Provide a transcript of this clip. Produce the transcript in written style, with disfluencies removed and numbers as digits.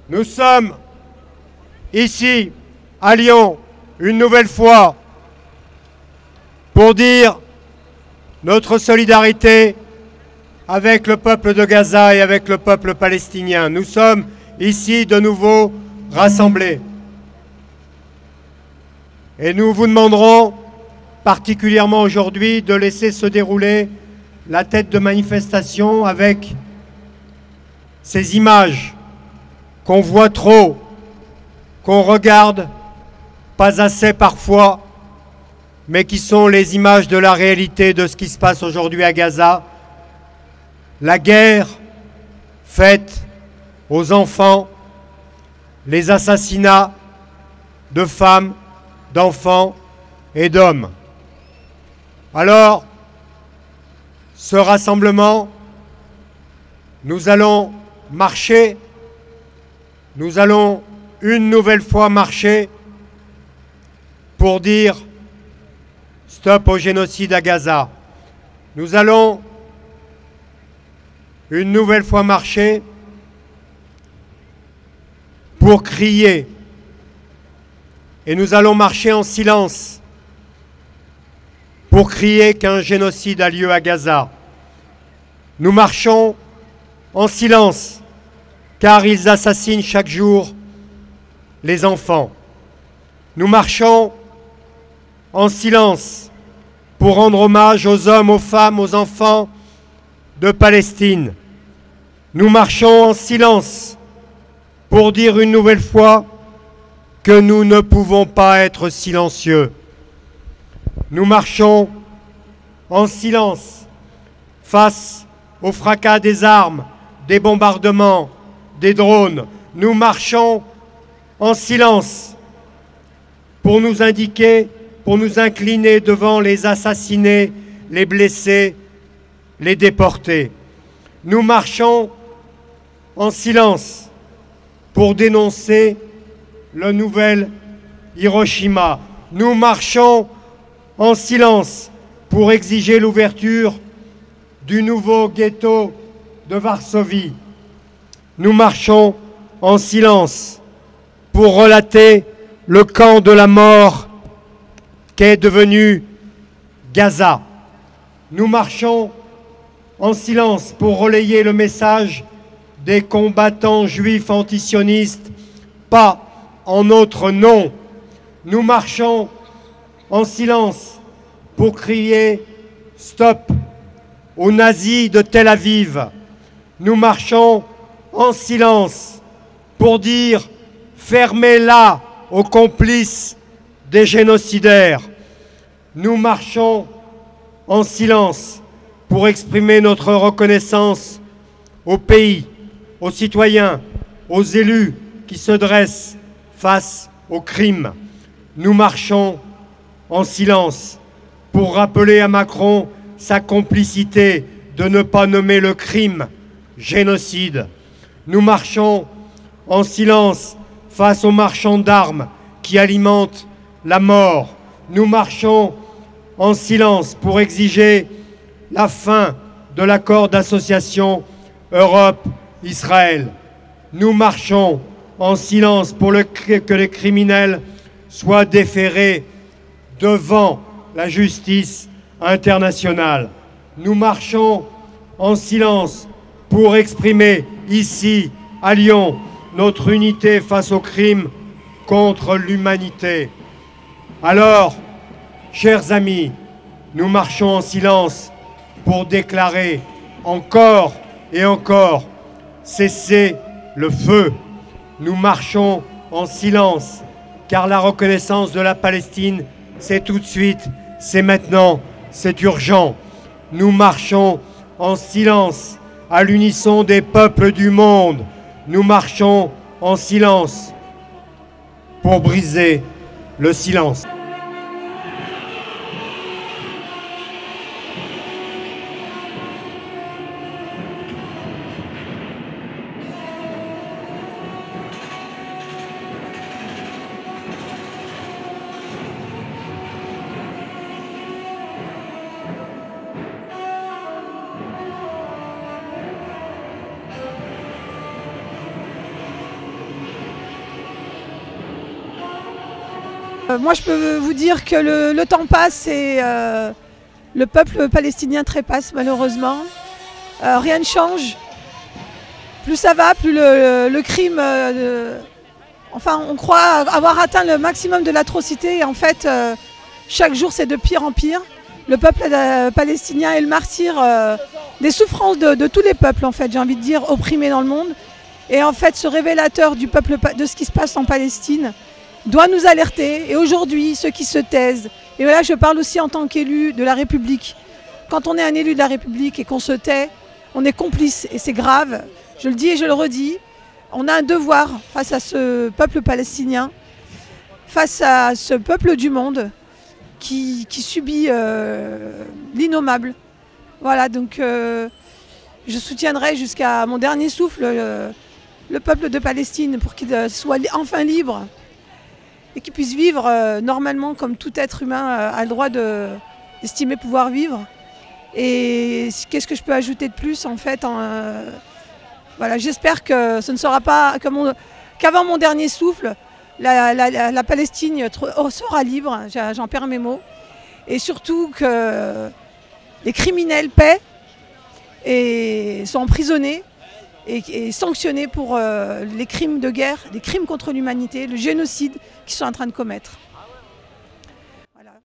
Nous sommes ici, à Lyon, une nouvelle fois, pour dire notre solidarité avec le peuple de Gaza et avec le peuple palestinien. Nous sommes ici de nouveau rassemblés. Et nous vous demanderons, particulièrement aujourd'hui, de laisser se dérouler la tête de manifestation avec ces images qu'on voit trop, qu'on regarde pas assez parfois, mais qui sont les images de la réalité de ce qui se passe aujourd'hui à Gaza. La guerre faite aux enfants, les assassinats de femmes, d'enfants et d'hommes. Alors, ce rassemblement, nous allons marcher, nous allons une nouvelle fois marcher pour dire stop au génocide à Gaza. Nous allons une nouvelle fois marcher pour crier. Et nous allons marcher en silence pour crier qu'un génocide a lieu à Gaza. Nous marchons en silence car ils assassinent chaque jour les enfants. Nous marchons en silence pour rendre hommage aux hommes, aux femmes, aux enfants de Palestine. Nous marchons en silence pour dire une nouvelle fois que nous ne pouvons pas être silencieux. Nous marchons en silence face au fracas des armes, des bombardements, des drones. Nous marchons en silence pour nous indiquer, pour nous incliner devant les assassinés, les blessés, les déportés. Nous marchons en silence pour dénoncer le nouvel Hiroshima. Nous marchons en silence pour exiger l'ouverture du nouveau ghetto de Varsovie. Nous marchons en silence pour relater le camp de la mort qu'est devenu Gaza. Nous marchons en silence pour relayer le message des combattants juifs antisionistes, pas en notre nom. Nous marchons en silence pour crier « Stop » aux nazis de Tel Aviv. Nous marchons en silence pour dire « Fermez-la » aux complices des génocidaires. Nous marchons en silence pour exprimer notre reconnaissance au pays, aux citoyens, aux élus qui se dressent face aux crimes. Nous marchons en silence pour rappeler à Macron sa complicité de ne pas nommer le crime génocide. Nous marchons en silence face aux marchands d'armes qui alimentent la mort. Nous marchons en silence pour exiger la fin de l'accord d'association Europe-Israël. Nous marchons en silence pour que les criminels soient déférés devant la justice internationale. Nous marchons en silence pour exprimer ici, à Lyon, notre unité face aux crimes contre l'humanité. Alors, chers amis, nous marchons en silence pour déclarer encore et encore cesser le feu. Nous marchons en silence car la reconnaissance de la Palestine, c'est tout de suite, c'est maintenant, c'est urgent. Nous marchons en silence à l'unisson des peuples du monde. Nous marchons en silence pour briser le silence. Moi, je peux vous dire que le temps passe et le peuple palestinien trépasse malheureusement. Rien ne change. Plus ça va, plus le crime... Enfin, on croit avoir atteint le maximum de l'atrocité et en fait, chaque jour, c'est de pire en pire. Le peuple palestinien est le martyr des souffrances de tous les peuples, en fait, j'ai envie de dire, opprimés dans le monde. Et en fait, ce révélateur du peuple, de ce qui se passe en Palestine doit nous alerter. Et aujourd'hui, ceux qui se taisent, et voilà, je parle aussi en tant qu'élu de la République. Quand on est un élu de la République et qu'on se tait, on est complice et c'est grave. Je le dis et je le redis. On a un devoir face à ce peuple palestinien, face à ce peuple du monde qui subit l'innommable. Voilà, donc je soutiendrai jusqu'à mon dernier souffle le peuple de Palestine pour qu'il soit enfin libre et qu'il puisse vivre normalement comme tout être humain a le droit d'estimer pouvoir vivre. Et qu'est-ce que je peux ajouter de plus en fait voilà, j'espère que ce ne sera pas qu'avant mon dernier souffle, la Palestine sera libre, j'en perds mes mots. Et surtout que les criminels paient et sont emprisonnés et sanctionnés pour les crimes de guerre, les crimes contre l'humanité, le génocide qu'ils sont en train de commettre.